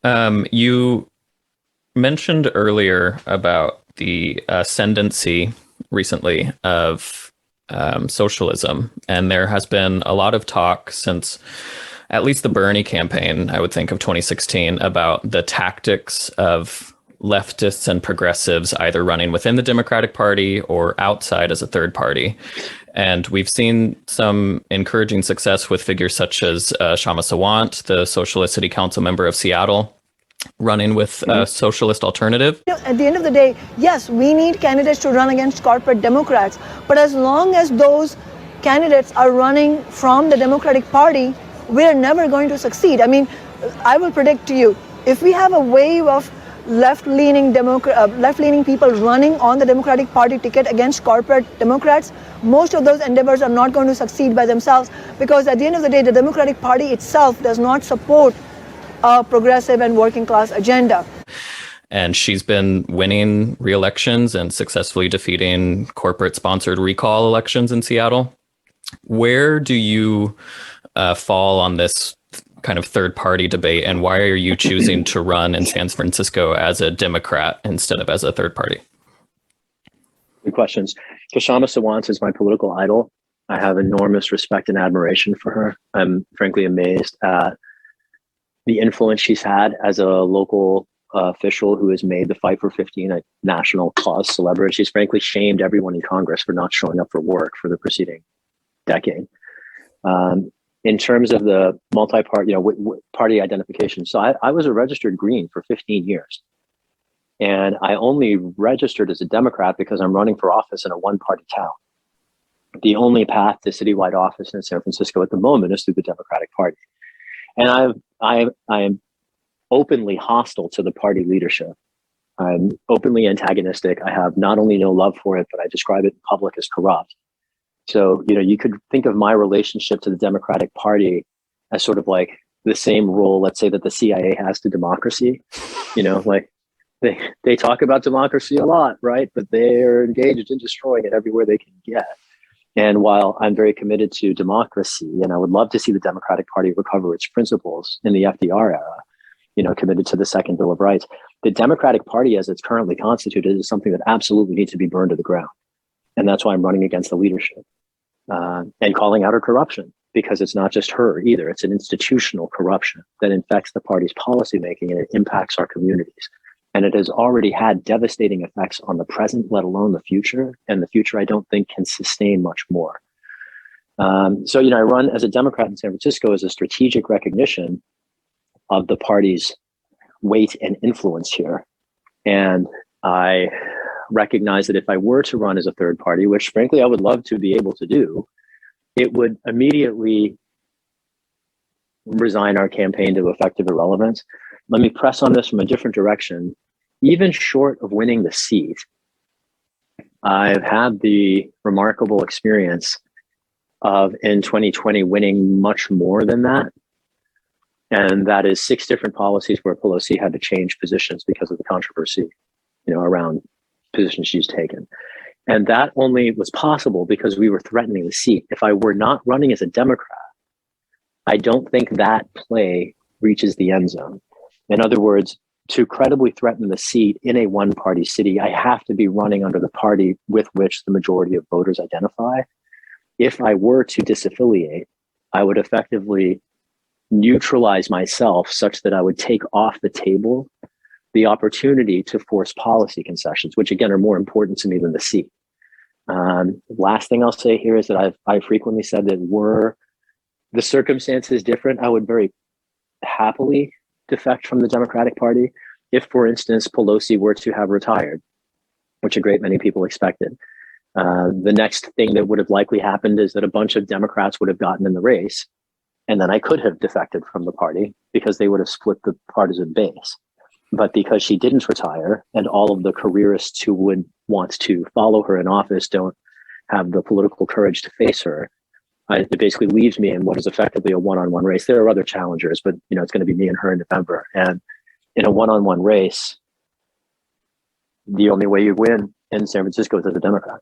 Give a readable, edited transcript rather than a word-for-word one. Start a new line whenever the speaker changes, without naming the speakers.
You mentioned earlier about the ascendancy recently of socialism, and there has been a lot of talk since at least the Bernie campaign, I would think of 2016, about the tactics of leftists and progressives either running within the Democratic Party or outside as a third party. And we've seen some encouraging success with figures such as Shama Sawant, the Socialist City Council member of Seattle, running with a socialist alternative.
At the end of the day, yes, we need candidates to run against corporate Democrats. But as long as those candidates are running from the Democratic Party, we're never going to succeed. I mean, I will predict to you, if we have a wave of left-leaning people running on the Democratic Party ticket against corporate Democrats, most of those endeavors are not going to succeed by themselves, because at the end of the day, the Democratic Party itself does not support a progressive and working class agenda.
And she's been winning re-elections and successfully defeating corporate-sponsored recall elections in Seattle. Where do you fall on this kind of third-party debate, and why are you choosing to run in San Francisco as a Democrat instead of as a third party?
Good questions. Kshama Sawant is my political idol. I have enormous respect and admiration for her. I'm frankly amazed at the influence she's had as a local official who has made the Fight for 15 a national cause celebrity. She's frankly shamed everyone in Congress for not showing up for work for the preceding decade. In terms of the multi-party, party identification, so I was a registered Green for 15 years. And I only registered as a Democrat because I'm running for office in a one-party town. The only path to citywide office in San Francisco at the moment is through the Democratic Party. And I am openly hostile to the party leadership. I'm openly antagonistic. I have not only no love for it, but I describe it in public as corrupt. So, you could think of my relationship to the Democratic Party as sort of like the same role, let's say, that the CIA has to democracy. Like they talk about democracy a lot, right? But they're engaged in destroying it everywhere they can get. And while I'm very committed to democracy, and I would love to see the Democratic Party recover its principles in the FDR era, committed to the Second Bill of Rights, the Democratic Party as it's currently constituted is something that absolutely needs to be burned to the ground. And that's why I'm running against the leadership and calling out her corruption, because it's not just her either. It's an institutional corruption that infects the party's policymaking, and it impacts our communities. And it has already had devastating effects on the present, let alone the future. And the future, I don't think, can sustain much more. So, I run as a Democrat in San Francisco as a strategic recognition of the party's weight and influence here. And I recognize that if I were to run as a third party, which frankly I would love to be able to do, it would immediately resign our campaign to effective irrelevance. Let me press on this from a different direction. Even short of winning the seat, I've had the remarkable experience of in 2020 winning much more than that. And that is 6 different policies where Pelosi had to change positions because of the controversy, around positions she's taken. And that only was possible because we were threatening the seat. If I were not running as a Democrat, I don't think that play reaches the end zone. In other words, to credibly threaten the seat in a one-party city, I have to be running under the party with which the majority of voters identify. If I were to disaffiliate, I would effectively neutralize myself such that I would take off the table the opportunity to force policy concessions, which again are more important to me than the seat. Last thing I'll say here is that I've frequently said that were the circumstances different, I would very happily defect from the Democratic Party if, for instance, Pelosi were to have retired, which a great many people expected. The next thing that would have likely happened is that a bunch of Democrats would have gotten in the race, and then I could have defected from the party because they would have split the partisan base. But because she didn't retire, and all of the careerists who would want to follow her in office don't have the political courage to face her, it basically leaves me in what is effectively a one-on-one race. There are other challengers, but it's going to be me and her in November. And in a one-on-one race, the only way you win in San Francisco is as a Democrat.